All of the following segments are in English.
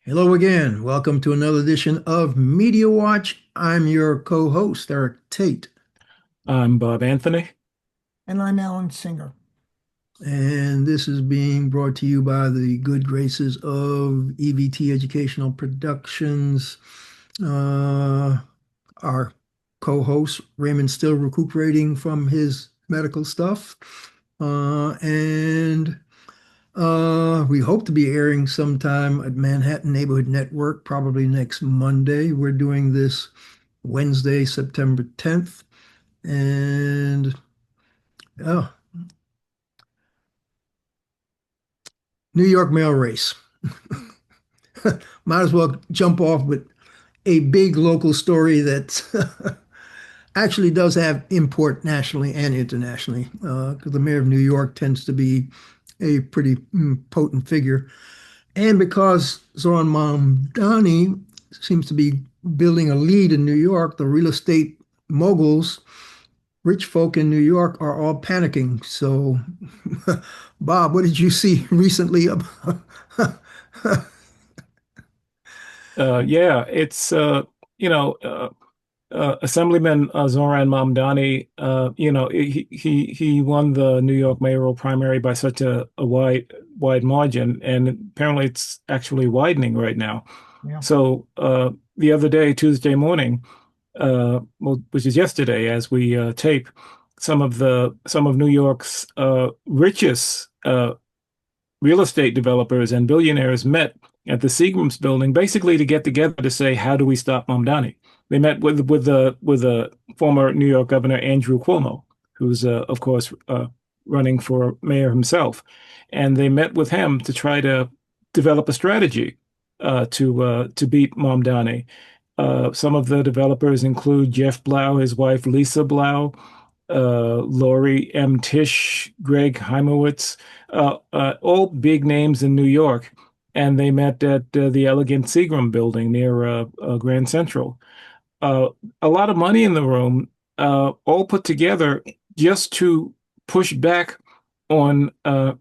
Hello again. Welcome to another edition of Media Watch. I'm your co-host, Eric Tate, I'm Bob Anthony. And I'm Alan Singer. and this is being brought to you by the good graces of EVT Educational Productions. Uh, our co-host, Raymond's still recuperating from his medical stuff. And we hope to be airing sometime at Manhattan Neighborhood Network, probably next Monday. We're doing this Wednesday, September 10th. And oh, New York mail race. Might as well jump off with a big local story that actually does have import nationally and internationally, because the mayor of New York tends to be a pretty potent figure. And because Zoran Mamdani seems to be building a lead in New York, the real estate moguls, rich folk in New York, are all panicking. So, Bob, what did you see recently about? Yeah, it's you know Assemblyman Zoran Mamdani. He won the New York mayoral primary by such a wide margin, and apparently it's actually widening right now. Yeah. So the other day, Tuesday morning, well, which is yesterday, as we tape, some of New York's richest real estate developers and billionaires met at the Seagram's building, basically to get together to say, how do we stop Mamdani? They met with former New York Governor Andrew Cuomo, who's of course running for mayor himself, and they met with him to try to develop a strategy to beat Mamdani. Some of the developers include Jeff Blau, his wife Lisa Blau, Lori M. Tisch, Greg Heimowitz, all big names in New York. And they met at the elegant Seagram building near Grand Central. A lot of money in the room, all put together just to push back on on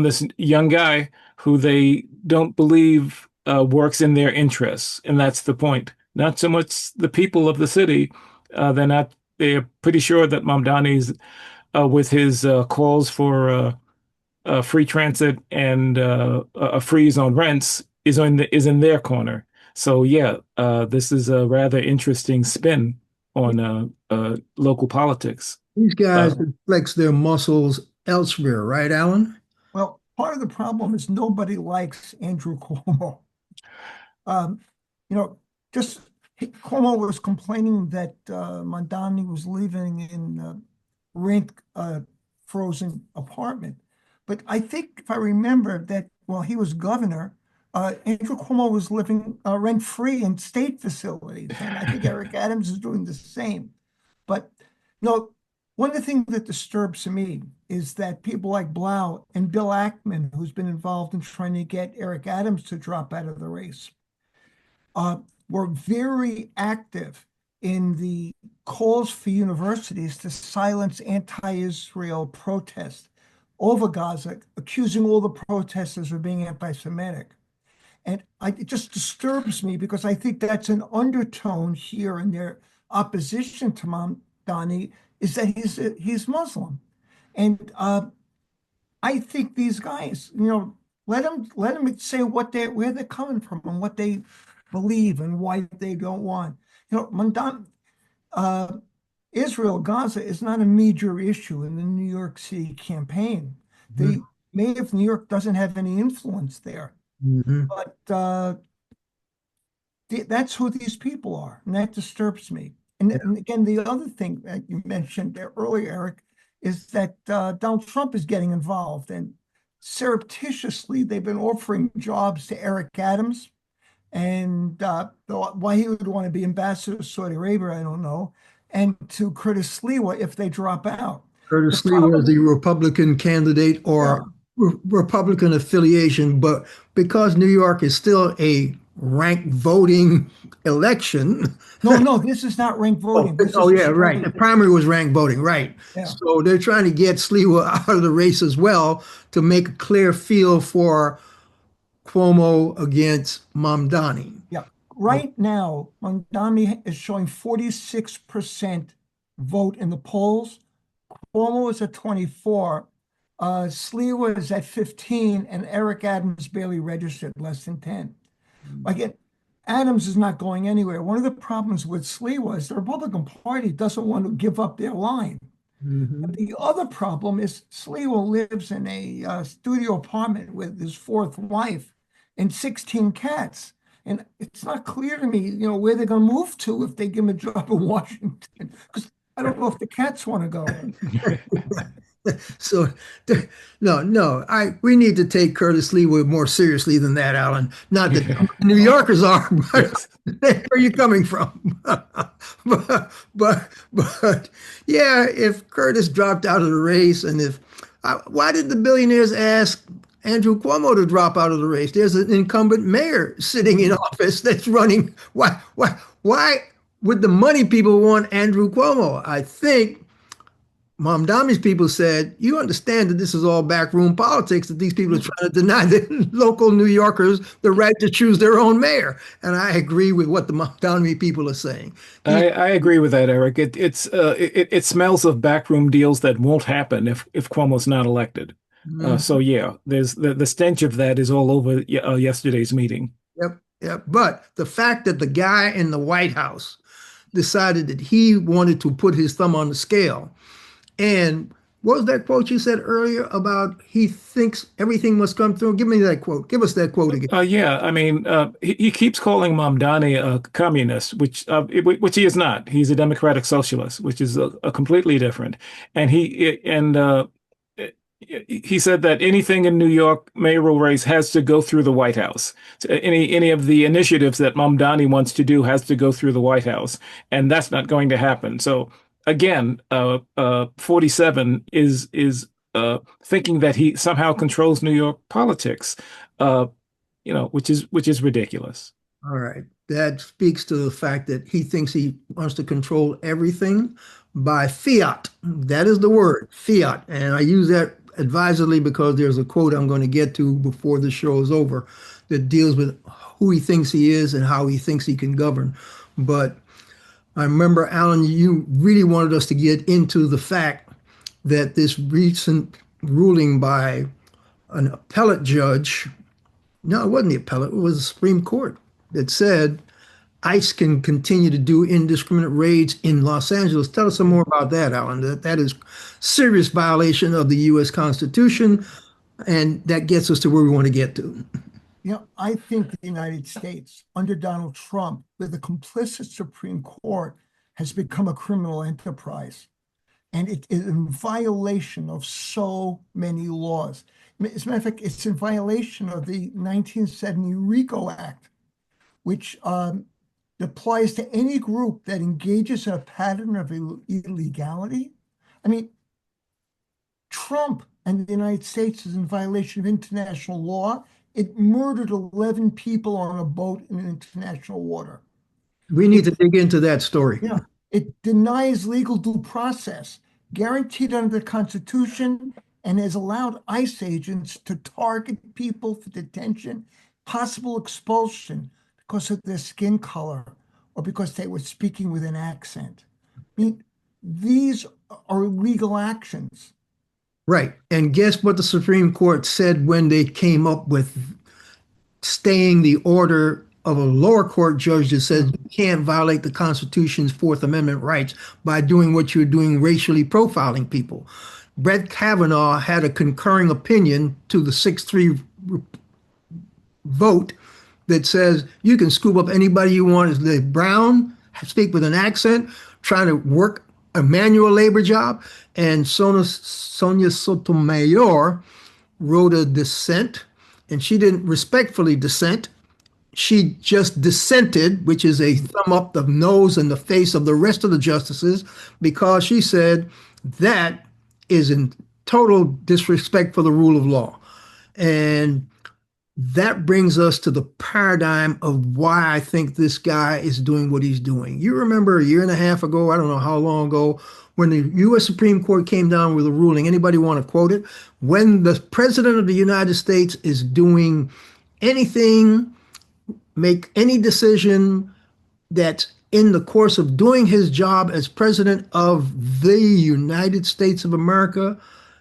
this young guy who they don't believe works in their interests, and that's the point. Not so much the people of the city. They're pretty sure that Mamdani's with his calls for free transit and a freeze on rents is in their corner. So yeah, this is a rather interesting spin on local politics. These guys Uh, flex their muscles elsewhere, right, Alan? Well, part of the problem is nobody likes Andrew Cuomo. Um, you know, just Cuomo was complaining that Mondani was living in rent frozen apartment. But I think if I remember that while he was governor, Andrew Cuomo was living rent-free in state facilities. And I think Eric Adams is doing the same. But no, one of the things that disturbs me is that people like Blau and Bill Ackman, who's been involved in trying to get Eric Adams to drop out of the race, uh, were very active in the calls for universities to silence anti-Israel protests over Gaza, accusing all the protesters of being anti-Semitic. And it just disturbs me because I think that's an undertone here in their opposition to Mamdani is that he's Muslim. And I think these guys, let them say where they're coming from and what they believe and why they don't want. Mamdani, uh, Israel, Gaza is not a major issue in the New York City campaign. The mayor of New York doesn't have any influence there, Mm-hmm. but that's who these people are, and that disturbs me. And again, the other thing that you mentioned there earlier, Eric, is that Donald Trump is getting involved, and surreptitiously they've been offering jobs to Eric Adams, and why he would want to be ambassador to Saudi Arabia, I don't know, and to Curtis Sliwa if they drop out. The Curtis Lee was problem, the Republican candidate yeah, or Republican affiliation, but because New York is still a ranked voting election. no, this is not ranked Oh, voting. This oh is a yeah, right. straight, The primary was ranked voting, right. yeah. So they're trying to get Sliwa out of the race as well to make a clear field for Cuomo against Mamdani. Yeah. Right now, Mamdani is showing 46% vote in the polls. Cuomo is at 24. Sliwa is at 15, and Eric Adams barely registered, less than 10. Again, Adams is not going anywhere. One of the problems with Sliwa is the Republican Party doesn't want to give up their line. Mhm. The other problem is Sliwa lives in a studio apartment with his fourth wife and 16 cats. And it's not clear to me, where they're going to move to if they give him a job in Washington. Because I don't know if the cats want to go. So, no, we need to take Curtis Lewa more seriously than that, Alan. Not that New Yorkers are, but Yes. where are you coming from? But yeah, if Curtis dropped out of the race, and why did the billionaires ask Andrew Cuomo to drop out of the race? There's an incumbent mayor sitting in office that's running. Why would the money people want Andrew Cuomo? I think Mamdani's people said, you understand that this is all backroom politics, that these people are trying to deny the local New Yorkers the right to choose their own mayor. And I agree with what the Mamdani people are saying. I agree with that, Eric. It smells of backroom deals that won't happen if Cuomo's not elected. So yeah, there's the stench of that is all over yesterday's meeting. Yep. But the fact that the guy in the White House decided that he wanted to put his thumb on the scale. And what was that quote you said earlier about he thinks everything must come through? Give me that quote. Give us that quote again. Yeah, I mean, he keeps calling Mamdani a communist, which he is not. He's a democratic socialist, which is a completely different. And he said that anything in New York mayoral race has to go through the White House. So any of the initiatives that Mamdani wants to do has to go through the White House, and that's not going to happen. So again, 47 is thinking that he somehow controls New York politics, which is ridiculous. All right. That speaks to the fact that he thinks he wants to control everything by fiat. That is the word, fiat. And I use that advisedly because there's a quote I'm going to get to before the show is over that deals with who he thinks he is and how he thinks he can govern. But I remember, Alan, you really wanted us to get into the fact that this recent ruling by an appellate judge, no, it wasn't the appellate, it was the Supreme Court, that said ICE can continue to do indiscriminate raids in Los Angeles. Tell us some more about that, Alan. That is serious violation of the U.S. Constitution, and that gets us to where we want to get to. I think the United States, under Donald Trump, with a complicit Supreme Court, has become a criminal enterprise. And it is in violation of so many laws. As a matter of fact, it's in violation of the 1970 RICO Act, which applies to any group that engages in a pattern of illegality. I mean, Trump and the United States is in violation of international law. It murdered 11 people on a boat in international water. We need to dig into that story. Yeah, it denies legal due process guaranteed under the Constitution and has allowed ICE agents to target people for detention, possible expulsion because of their skin color or because they were speaking with an accent. I mean, these are illegal actions. Right. And guess what the Supreme Court said when they came up with staying the order of a lower court judge that says you can't violate the Constitution's Fourth Amendment rights by doing what you're doing, racially profiling people. Brett Kavanaugh had a concurring opinion to the 6-3 vote that says you can scoop up anybody you want as they brown, speak with an accent, trying to work a manual labor job. And Sonia Sotomayor wrote a dissent, and she didn't respectfully dissent. She just dissented, which is a thumb up the nose and the face of the rest of the justices, because she said that is in total disrespect for the rule of law. And that brings us to the paradigm of why I think this guy is doing what he's doing. You remember a year and a half ago, I don't know how long ago, when the U.S. Supreme Court came down with a ruling, anybody want to quote it? When the President of the United States is doing anything, make any decision that in the course of doing his job as president of the United States of America,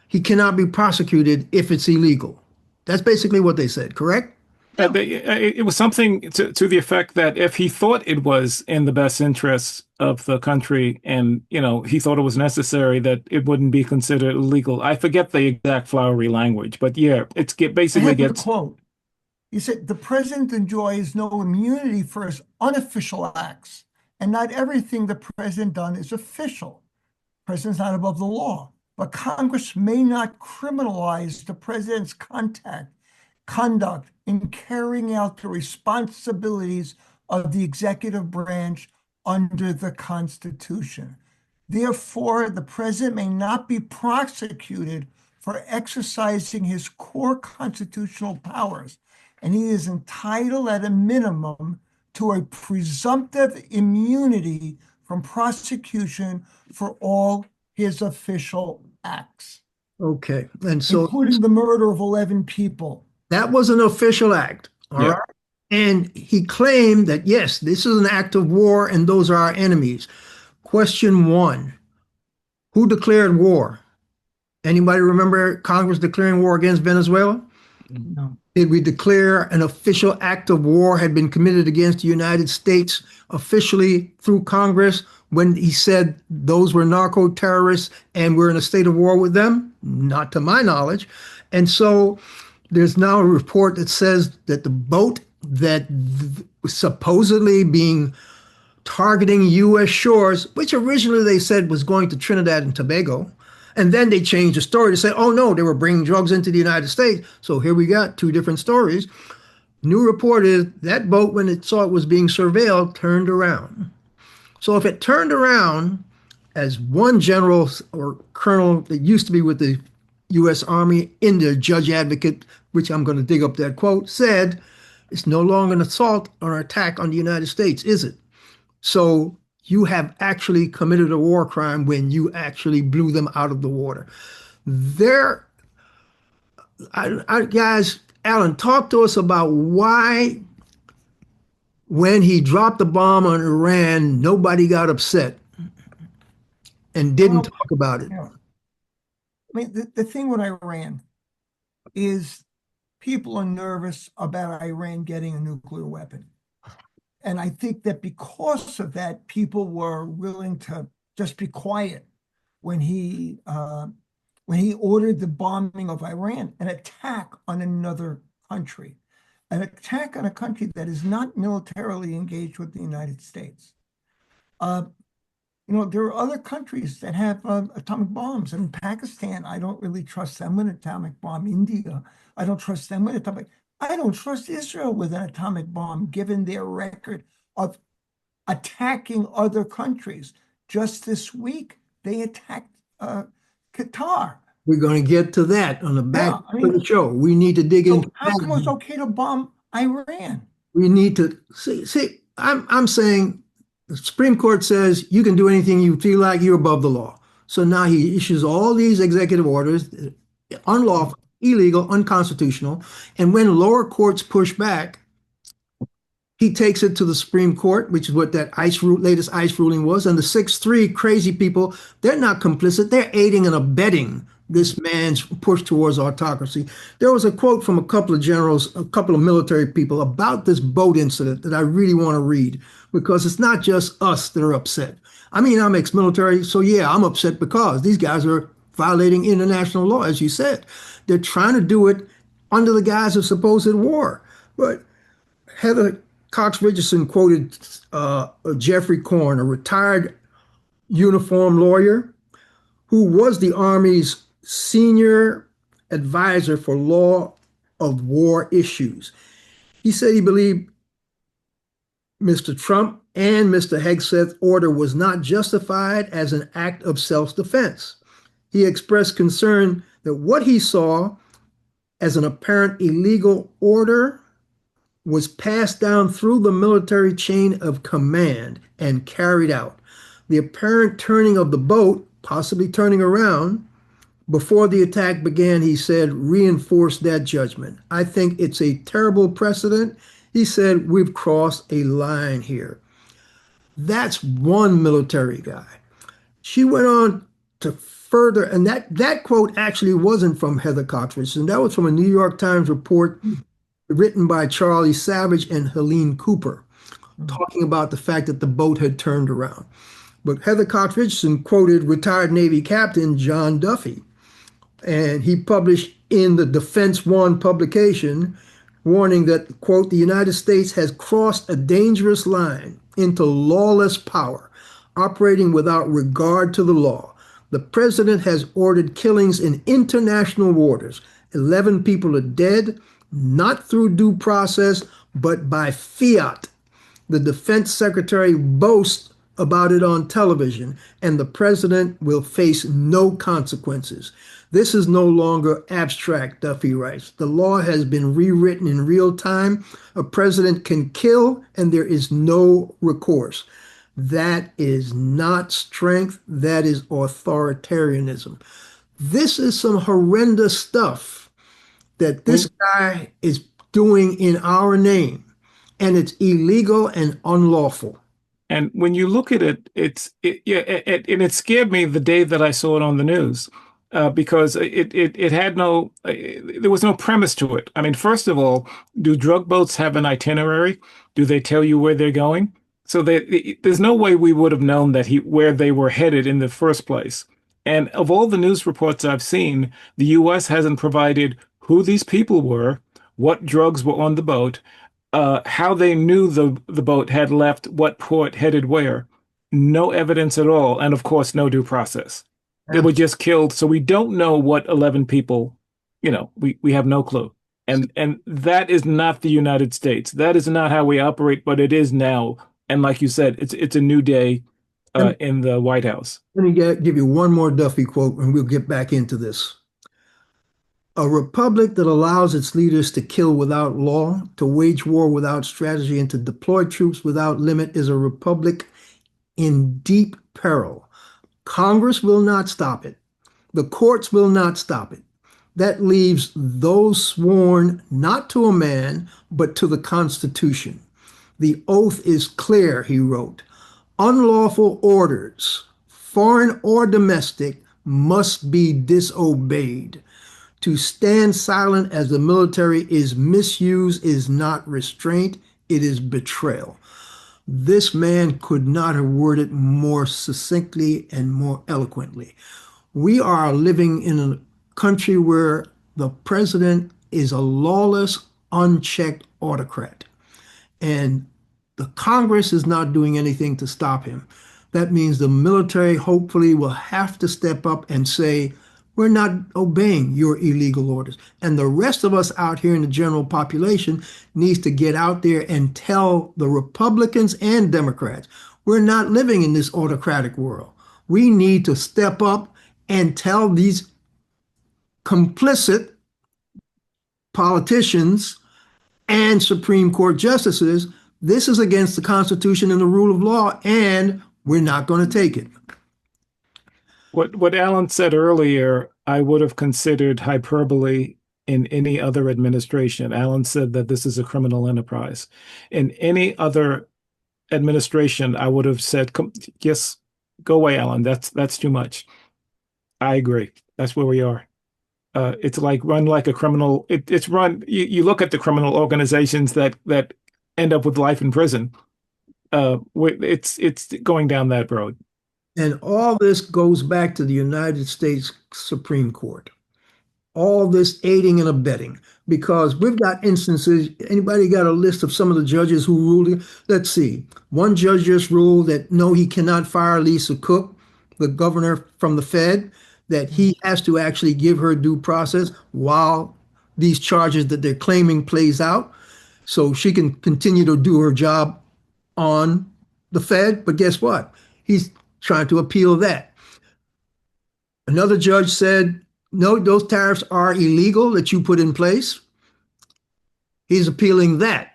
he cannot be prosecuted if it's illegal. That's basically what they said, correct? Yeah. It was something to the effect that if he thought it was in the best interest of the country and, he thought it was necessary, that it wouldn't be considered illegal. I forget the exact flowery language, but yeah, I basically have the gets. quote. He said, the president enjoys no immunity for his unofficial acts, and not everything the president done is official. The president's not above the law, but Congress may not criminalize the president's conduct in carrying out the responsibilities of the executive branch under the Constitution. Therefore, the president may not be prosecuted for exercising his core constitutional powers, and he is entitled at a minimum to a presumptive immunity from prosecution for all his official acts, Okay. And so including the murder of 11 people. that was an official act. All Yeah. right. And he claimed that, yes, this is an act of war and those are our enemies. Question one, who declared war? Anybody remember Congress declaring war against Venezuela? No. Did we declare an official act of war had been committed against the United States officially through Congress when he said those were narco terrorists and we're in a state of war with them? Not to my knowledge. And so there's now a report that says that the boat that was supposedly being targeting U.S. shores, which originally they said was going to Trinidad and Tobago, and then they changed the story to say, oh no, they were bringing drugs into the United States. So here we got two different stories. New report is that boat, when it saw it was being surveilled, turned around. So if it turned around, as one general or colonel that used to be with the U.S. Army in the judge advocate, which I'm going to dig up that quote, said, it's no longer an assault or an attack on the United States, is it? So you have actually committed a war crime when you actually blew them out of the water. Guys, Alan, talk to us about why, when he dropped the bomb on Iran, nobody got upset and didn't talk about it. Yeah. I mean, the thing with Iran is people are nervous about Iran getting a nuclear weapon. And I think that because of that, people were willing to just be quiet when he ordered the bombing of Iran, an attack on another country, an attack on a country that is not militarily engaged with the United States. There are other countries that have atomic bombs. In Pakistan, I don't really trust them with an atomic bomb. India, I don't trust them with atomic. I don't trust Israel with an atomic bomb, given their record of attacking other countries. Just this week, they attacked Qatar. We're going to get to that on the back of the show. We need to dig into how come it's okay to bomb Iran? We need to see. I'm saying the Supreme Court says you can do anything you feel like, you're above the law. So now he issues all these executive orders, unlawful, illegal, unconstitutional. And when lower courts push back, he takes it to the Supreme Court, which is what that latest ICE ruling was. And the 6-3 crazy people, they're not complicit. They're aiding and abetting this man's push towards autocracy. There was a quote from a couple of generals, a couple of military people about this boat incident that I really want to read, because it's not just us that are upset. I mean, I'm ex-military, so yeah, I'm upset because these guys are violating international law, as you said. They're trying to do it under the guise of supposed war. But Heather Cox Richardson quoted Jeffrey Korn, a retired uniform lawyer who was the Army's senior advisor for law of war issues. He said he believed Mr. Trump and Mr. Hegseth's order was not justified as an act of self-defense. He expressed concern that what he saw as an apparent illegal order was passed down through the military chain of command and carried out. The apparent turning of the boat, possibly turning around, Before the attack began, he said, reinforce that judgment. I think it's a terrible precedent. He said, we've crossed a line here. That's one military guy. She went on to further, and that quote actually wasn't from Heather Cox Richardson. That was from a New York Times report written by Charlie Savage and Helene Cooper, talking about the fact that the boat had turned around. But Heather Cox Richardson quoted retired Navy Captain John Duffy, and he published in the Defense One publication, warning that, quote, the United States has crossed a dangerous line into lawless power, operating without regard to the law. The president has ordered killings in international waters. 11 people are dead, not through due process, but by fiat. The defense secretary boasts about it on television, and the president will face no consequences. This is no longer abstract, Duffy writes. The law has been rewritten in real time. A president can kill, and there is no recourse. That is not strength, that is authoritarianism. This is some horrendous stuff that this guy is doing in our name, and it's illegal and unlawful. And when you look at it, and it scared me the day that I saw it on the news, because it had there was no premise to it. I mean, first of all, do drug boats have an itinerary? Do they tell you where they're going? So there's no way we would have known that where they were headed in the first place. And of all the news reports I've seen, the U.S. hasn't provided who these people were, what drugs were on the boat, how they knew the boat had left what port, headed where. No evidence at all. And of course, no due process. They were just killed. So we don't know what 11 people, we have no clue. And that is not the United States. That is not how we operate, but it is now. And like you said, it's a new day in the White House. Let me give you one more Duffy quote, and we'll get back into this. A republic that allows its leaders to kill without law, to wage war without strategy, and to deploy troops without limit is a republic in deep peril. Congress will not stop it. The courts will not stop it. That leaves those sworn not to a man, but to the Constitution. The oath is clear, he wrote. Unlawful orders, foreign or domestic, must be disobeyed. To stand silent as the military is misuse is not restraint, it is betrayal. This man could not have worded more succinctly and more eloquently. We are living in a country where the president is a lawless, unchecked autocrat. And the Congress is not doing anything to stop him. That means the military hopefully will have to step up and say, we're not obeying your illegal orders. And the rest of us out here in the general population needs to get out there and tell the Republicans and Democrats, we're not living in this autocratic world. We need to step up and tell these complicit politicians and Supreme Court justices, this is against the Constitution and the rule of law, and we're not going to take it. What Alan said earlier, I would have considered hyperbole in any other administration. Alan said that this is a criminal enterprise. In any other administration, I would have said, yes, go away, Alan. That's too much. I agree. That's where we are. It's like run like a criminal. It's run. You look at the criminal organizations that end up with life in prison. It's going down that road. And all this goes back to the United States Supreme Court. All this aiding and abetting, because we've got instances. Anybody got a list of some of the judges who ruled? Let's see. One judge just ruled that no, he cannot fire Lisa Cook, the governor from the Fed, that he has to actually give her due process while these charges that they're claiming plays out, so she can continue to do her job on the Fed. But guess what? He's trying to appeal that. Another judge said, no, those tariffs are illegal that you put in place. He's appealing that.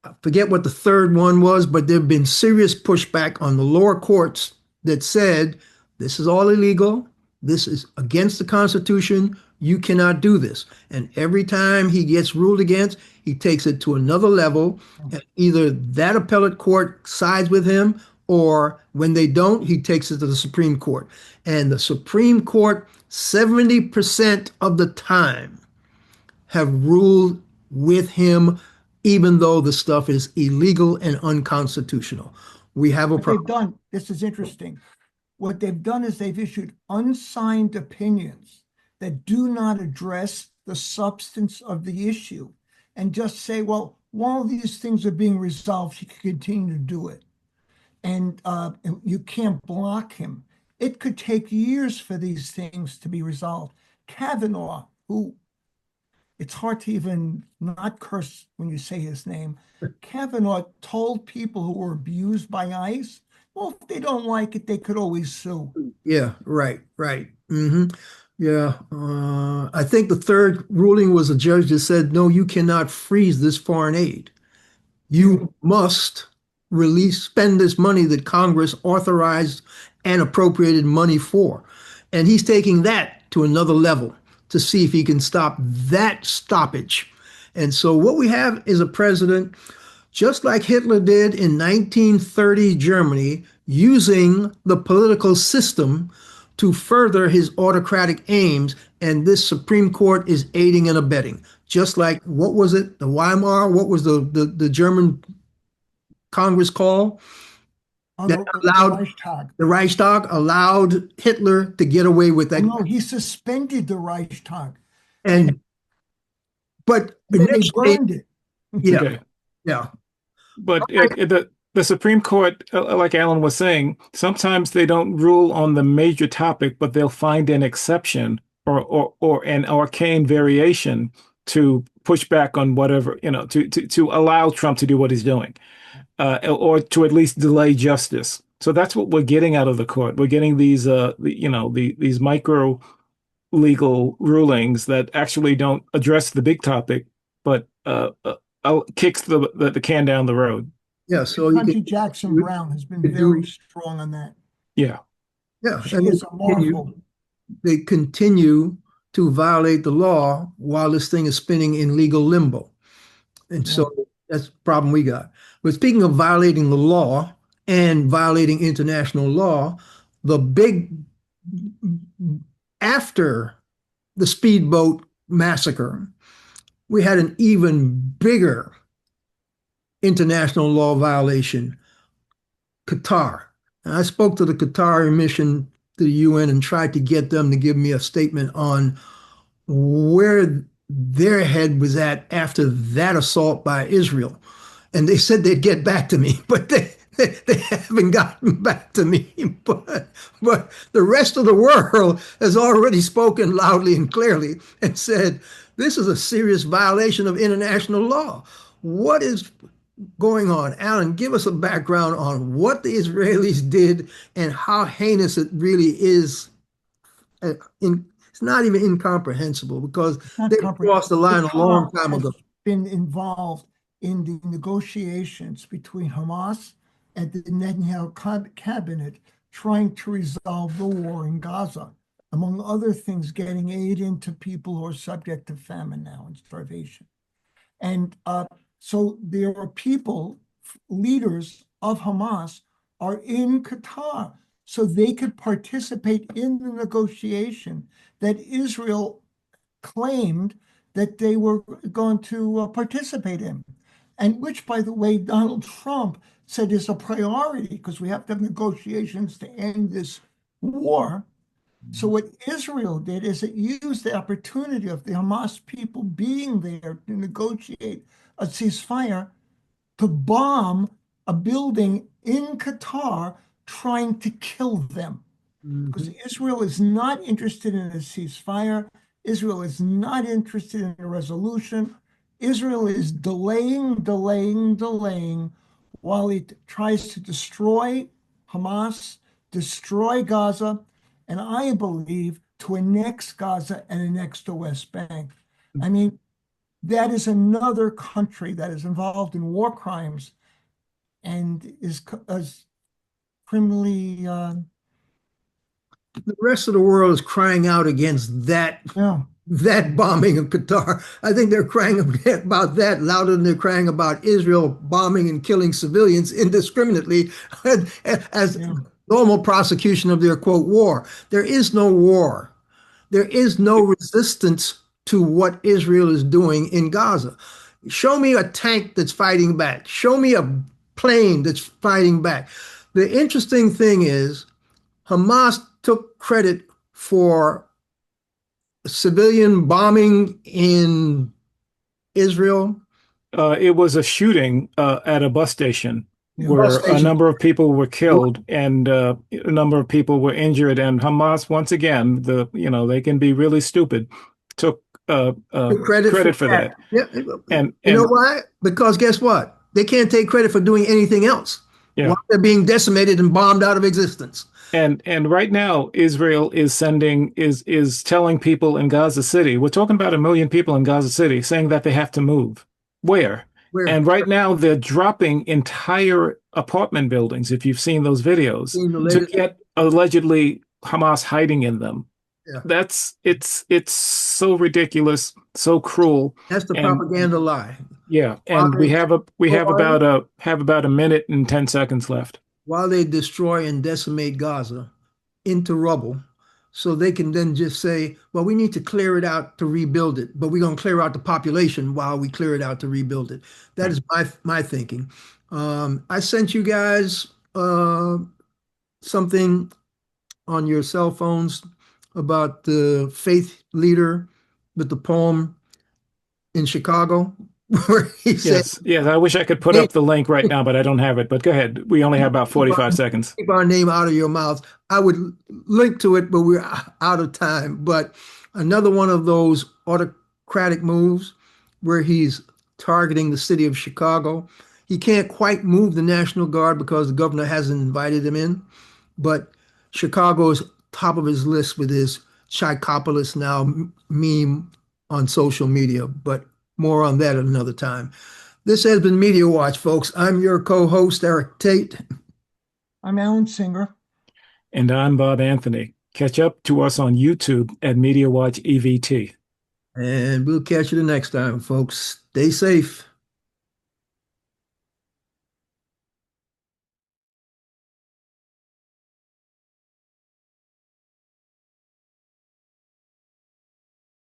I forget what the third one was, but there have been serious pushback on the lower courts that said, this is all illegal. this is against the Constitution. You cannot do this. And every time he gets ruled against, he takes it to another level. And either that appellate court sides with him, or when they don't, he takes it to the Supreme Court. And the Supreme Court, 70% of the time, have ruled with him, even though the stuff is illegal and unconstitutional. We have a What they've problem. done, this is interesting. What they've done is they've issued unsigned opinions that do not address the substance of the issue and just say, well, while these things are being resolved, he can continue to do it. And you can't block him. It could take years for these things to be resolved. Kavanaugh, who it's hard to even not curse when you say his name. Kavanaugh told people who were abused by ICE, well, if they don't like it, they could always sue. Yeah, right, right. Yeah. I think the third ruling was a judge that said, no, you cannot freeze this foreign aid. You must spend this money that Congress authorized and appropriated money for. And he's taking that to another level to see if he can stop that stoppage. And so what we have is a president, just like Hitler did in 1930 Germany, using the political system to further his autocratic aims. And this Supreme Court is aiding and abetting. Just like, what was it? The Weimar? What was the German Congress called? That allowed the Reichstag allowed Hitler to get away with that. No, he suspended the Reichstag. But they burned it. Yeah, Okay. yeah. But the Supreme Court, like Alan was saying, sometimes they don't rule on the major topic, but they'll find an exception or an arcane variation to push back on whatever, to allow Trump to do what he's doing, or to at least delay justice. So that's what we're getting out of the court. We're getting these, these micro legal rulings that actually don't address the big topic, but kicks the can down the road. Yeah, so Country Jackson Brown has been very strong on that. Yeah. Yeah, she is a marvel. They continue to violate the law while this thing is spinning in legal limbo. And so that's the problem we got. But speaking of violating the law and violating international law, after the speedboat massacre, we had an even bigger international law violation, Qatar. And I spoke to the Qatari mission to the UN and tried to get them to give me a statement on where their head was at after that assault by Israel. And they said they'd get back to me, but they haven't gotten back to me. But the rest of the world has already spoken loudly and clearly and said, this is a serious violation of international law. What is going on? Alan, give us a background on what the Israelis did and how heinous it really is. It's not even incomprehensible because they crossed the line a long time ago. Been involved in the negotiations between Hamas and the Netanyahu cabinet trying to resolve the war in Gaza, among other things, getting aid into people who are subject to famine now and starvation. And so there are people, leaders of Hamas are in Qatar, so they could participate in the negotiation that Israel claimed that they were going to participate in. And which, by the way, Donald Trump said is a priority because we have to have negotiations to end this war. So what Israel did is it used the opportunity of the Hamas people being there to negotiate a ceasefire to bomb a building in Qatar trying to kill them. Because Israel is not interested in a ceasefire. Israel is not interested in a resolution. Israel is delaying while it tries to destroy Hamas, destroy Gaza, and I believe to annex Gaza and annex the West Bank. I mean, that is another country that is involved in war crimes and is criminally the rest of the world is crying out against Yeah. that bombing of Qatar. I think they're crying about that louder than they're crying about Israel bombing and killing civilians indiscriminately as Yeah. normal prosecution of their quote war. There is no war. There is no resistance to what Israel is doing in Gaza. Show me a tank that's fighting back. Show me a plane that's fighting back. The interesting thing is Hamas took credit for civilian bombing in Israel. It was a shooting at a bus station Yeah. Bus where a station. number of people were killed and a number of people were injured. And Hamas, once again, they can be really stupid, took Took credit for credit for that. that. Yeah. And You know why? Because guess what? They can't take credit for doing anything else yeah. while they're being decimated and bombed out of existence. And right now, Israel is telling people in Gaza City, we're talking about 1 million people in Gaza City, saying that they have to move. Where? Where? And right now, they're dropping entire apartment buildings, if you've seen those videos, Seen the to latest? get allegedly Hamas hiding in them. Yeah. It's so ridiculous, so cruel. That's the And propaganda lie. yeah, and we have While about a minute and 10 seconds left. they destroy and decimate Gaza into rubble, so they can then just say, well, we need to clear it out to rebuild it, but we're going to clear out the population while we clear it out to rebuild it. That is my thinking. I sent you guys something on your cell phones about the faith leader with the poem in Chicago, where he said, Yes, I wish I could put up the link right now, but I don't have it. But go ahead. We only have about 45 seconds. keep our name out of your mouth. I would link to it, but we're out of time. But another one of those autocratic moves where he's targeting the city of Chicago. He can't quite move the National Guard because the governor hasn't invited him in, but Chicago is top of his list with his Chicopolis now meme on social media. But more on that at another time. This has been Media Watch, folks. I'm your co-host, Eric Tait. I'm Alan Singer. And I'm Bob Anthony. Catch up to us on YouTube at Media Watch EVT. And we'll catch you the next time, folks. Stay safe.